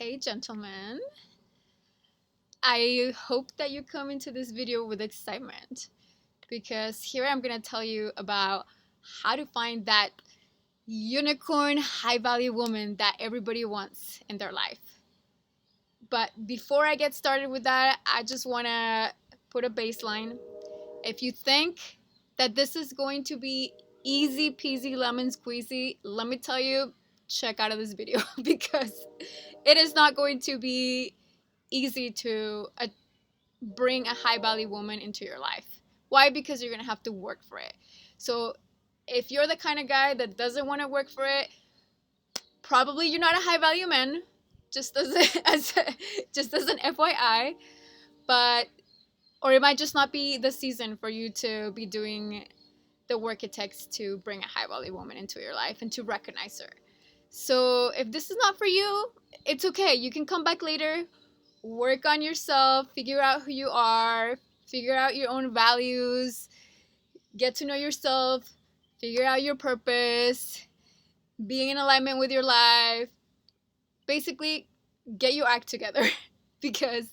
Hey, gentlemen. I hope that you come into this video with excitement because here I'm going to tell you about how to find that unicorn high value woman that everybody wants in their life. But before I get started with that, I just want to put a baseline. If you think that this is going to be easy peasy lemon squeezy, let me tell you, check out of this video because it is not going to be easy to bring a high value woman into your life. Why? Because you're gonna have to work for it. So if you're the kind of guy that doesn't want to work for it, probably you're not a high value man. Just as just as an FYI, but or it might just not be the season for you to be doing the work it takes to bring a high value woman into your life and to recognize her. So if this is not for you, it's okay. You can come back later, work on yourself, figure out who you are, figure out your own values, get to know yourself, figure out your purpose, being in alignment with your life. Basically, get your act together because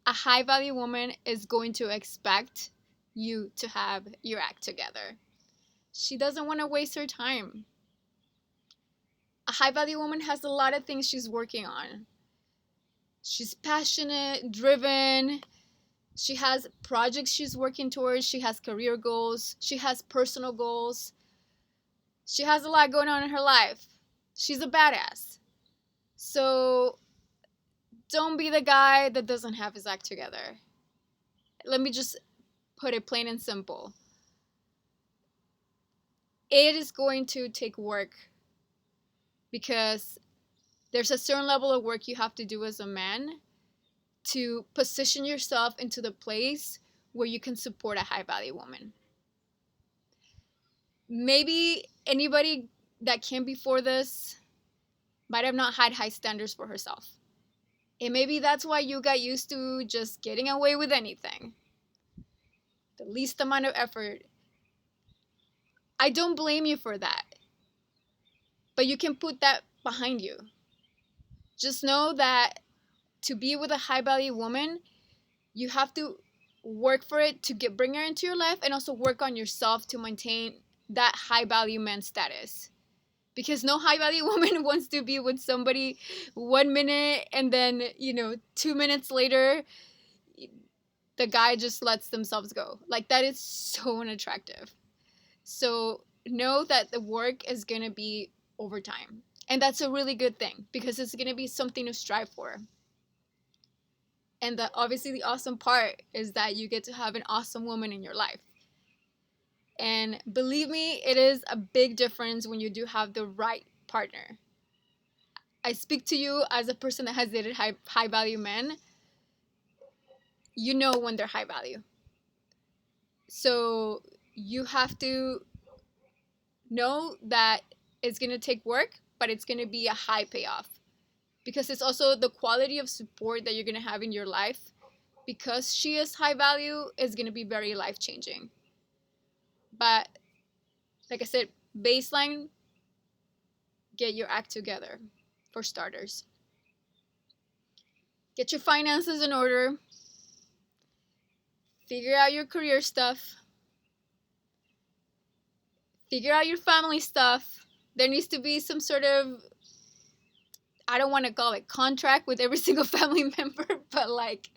a high value woman is going to expect you to have your act together. She doesn't want to waste her time. A high value woman has a lot of things she's working on. She's passionate, driven. She has projects she's working towards. She has career goals. She has personal goals. She has a lot going on in her life. She's a badass. So don't be the guy that doesn't have his act together. Let me just put it plain and simple. It is going to take work because there's a certain level of work you have to do as a man to position yourself into the place where you can support a high value woman. Maybe anybody that came before this might have not had high standards for herself. And maybe that's why you got used to just getting away with anything. The least amount of effort. I don't blame you for that. But you can put that behind you. Just know that to be with a high value woman, you have to work for it to bring her into your life and also work on yourself to maintain that high value man status. Because no high value woman wants to be with somebody 1 minute and then 2 minutes later the guy just lets themselves go. Like, that is so unattractive. So know that the work is gonna be over time, and that's a really good thing because it's gonna be something to strive for. And obviously the awesome part is that you get to have an awesome woman in your life. And believe me, it is a big difference when you do have the right partner. I speak to you as a person that has dated high value men. You know when they're high value. So you have to know that it's going to take work, but it's going to be a high payoff. Because it's also the quality of support that you're going to have in your life. Because she is high value, is going to be very life changing. But like I said, baseline, get your act together for starters. Get your finances in order. Figure out your career stuff. Figure out your family stuff. There needs to be some sort of, I don't want to call it contract with every single family member, but like,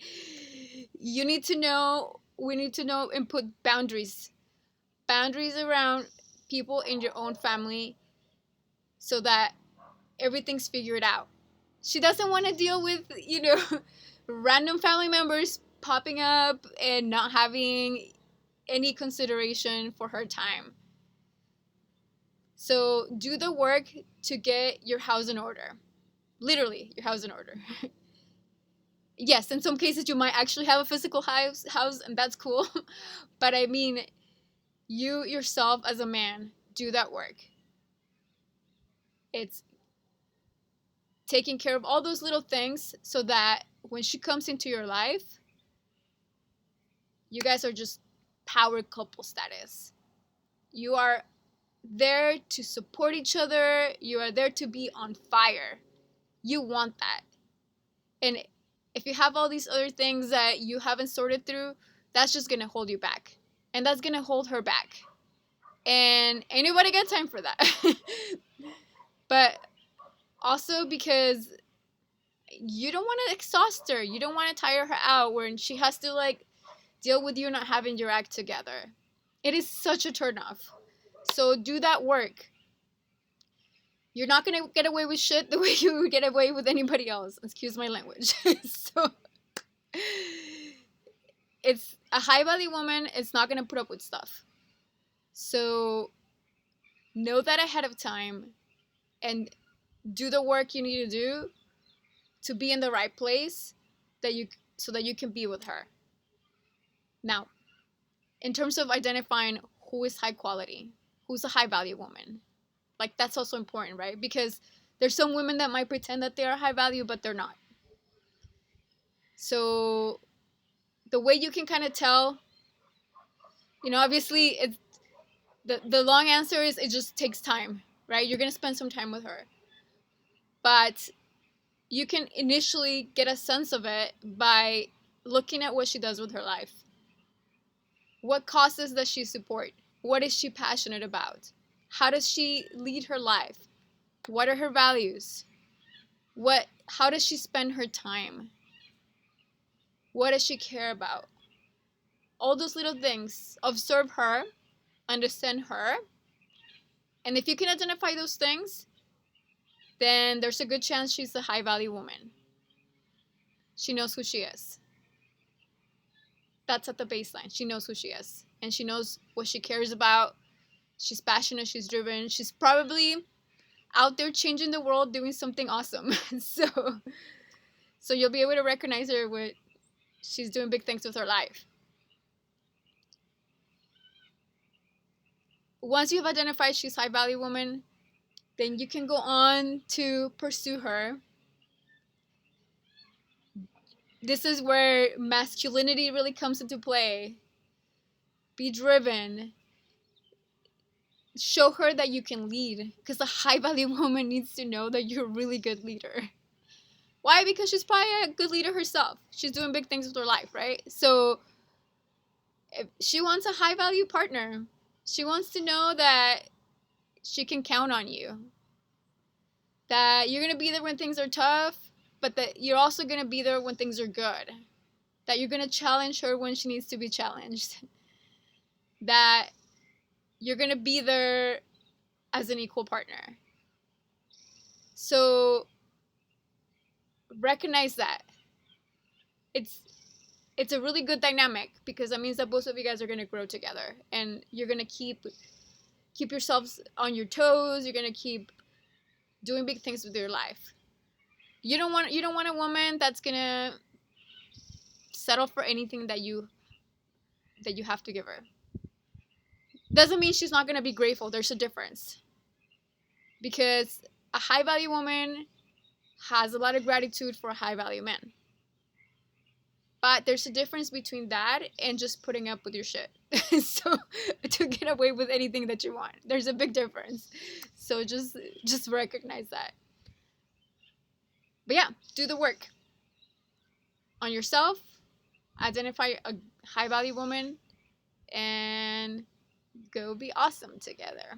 we need to know and put boundaries around people in your own family so that everything's figured out. She doesn't want to deal with, random family members popping up and not having any consideration for her time. So do the work to get your house in order. Literally, your house in order. Yes, in some cases you might actually have a physical house, and that's cool. But I mean, you yourself as a man, do that work. It's taking care of all those little things so that when she comes into your life, you guys are just power couple status. You are there to support each other. You are there to be on fire. You want that. And if you have all these other things that you haven't sorted through, that's just going to hold you back. And that's going to hold her back. And ain't nobody got time for that. But also because you don't want to exhaust her. You don't want to tire her out when she has to like deal with you not having your act together. It is such a turnoff. So do that work. You're not going to get away with shit the way you would get away with anybody else. Excuse my language. So it's a high value woman. It's not going to put up with stuff. So know that ahead of time and do the work you need to do to be in the right place so that you can be with her. Now, in terms of identifying who is high quality, who's a high value woman, like that's also important, right? Because there's some women that might pretend that they are high value, but they're not. So the way you can kind of tell, obviously it's the long answer is it just takes time, right? You're going to spend some time with her. But you can initially get a sense of it by looking at what she does with her life. What causes does she support? What is she passionate about? How does she lead her life? What are her values? How does she spend her time? What does she care about? All those little things. Observe her, understand her, and if you can identify those things, then there's a good chance she's a high value woman. She knows who she is. That's at the baseline. She knows who she is. And she knows what she cares about. She's passionate. She's driven. She's probably out there changing the world, doing something awesome. So you'll be able to recognize her when she's doing big things with her life. Once you've identified she's a high value woman, then you can go on to pursue her. This is where masculinity really comes into play. Be driven. Show her that you can lead, because a high value woman needs to know that you're a really good leader. Why? Because she's probably a good leader herself. She's doing big things with her life, right? So if she wants a high value partner, she wants to know that she can count on you, that you're going to be there when things are tough, but that you're also going to be there when things are good, that you're going to challenge her when she needs to be challenged, that you're going to be there as an equal partner. So recognize that. It's a really good dynamic, because that means that both of you guys are going to grow together, and you're going to keep yourselves on your toes. You're going to keep doing big things with your life. You don't want a woman that's going to settle for anything that you have to give her. Doesn't mean she's not going to be grateful. There's a difference. Because a high value woman has a lot of gratitude for a high value man. But there's a difference between that and just putting up with your shit. So to get away with anything that you want, there's a big difference. So just recognize that. But yeah, do the work on yourself. Identify a high value woman and go be awesome together.